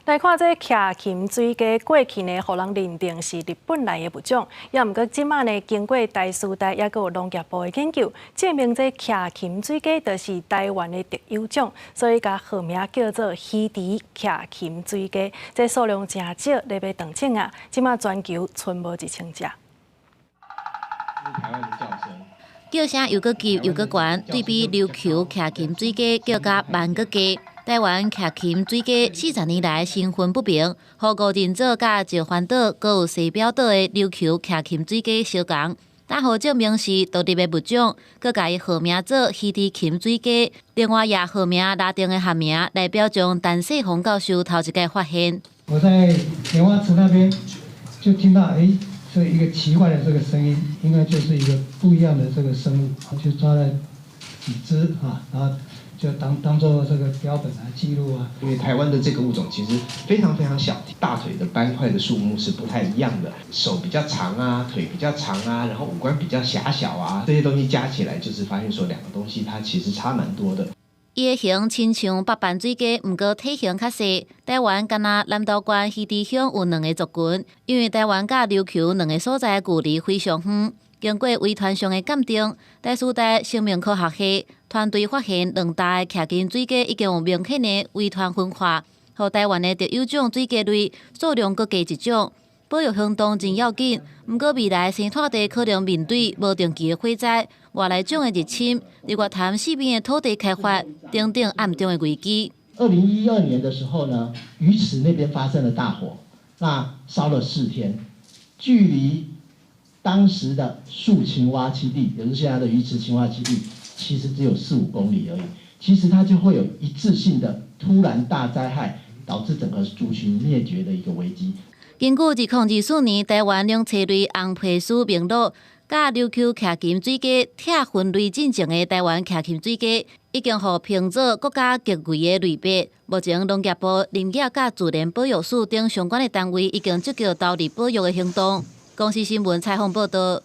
来看这徛琴水鸡过去呢，互人认定是日本来的物种，也毋过即马呢，经过台师大也有农业部的研究，证明这徛琴水鸡就是台湾的特有种，所以甲号名叫做稀蹄徛琴水鸡。这数量真少，咧要断种啊！即马全球剩无1000只。台湾的叫声。叫声又搁急又搁悬，对比琉球徛琴水鸡叫甲慢搁加。台湾徛琴水鸡40年来身份不明，和五人组甲石环岛、搁有西表岛的琉球徛琴水鸡相共，但号证明是独立的物种，搁甲伊号名做稀蹄琴水鸡。另外也号名拉丁的汉名来表彰陈世宏教授头一届发现。我在莲花池那边就听到，这一个奇怪的这个声音，应该就是一个不一样的这个生物，就抓了几只啊，然后就当做这个标本来记录啊。因为台湾的这个物种其实非常非常小，大腿的斑块的数目是不太一样的，手比较长啊，腿比较长啊，然后五官比较狭小啊，这些东西加起来就是发现说两个东西它其实差蛮多的。伊的形亲像北斑水鸡，毋过体型较细。台湾敢若南投县稀蹄乡有2个族群，因为台湾甲琉球2个所在距离非常远。经过遗传上的鉴定，台师大生命科学系团队发现2大徛琴水鸡已经有明显的遗传分化，和台湾的特有种水鸡类数量各加1种。保育行动真要紧，毋过未来生态地可能面对无定期的火灾、外来种的入侵、日月潭四边的土地开发等等暗中的危机。2012年的时候呢，鱼池那边发生了大火，那烧了4天，距离当时的树青蛙栖地，也就是现在的鱼池青蛙栖地，其实只有4-5公里而已。其实它就会有一致性的突然大灾害，导致整个族群灭绝的一个危机。根据2024年台湾两栖类红皮书名录，甲琉球徛琴水鸡拆分类进前的台湾徛琴水鸡，已经获评做国家极危的类别。目前农业部、林业甲自然保育署等相关的单位已经积极投入保育的行动。公司新闻采访报道。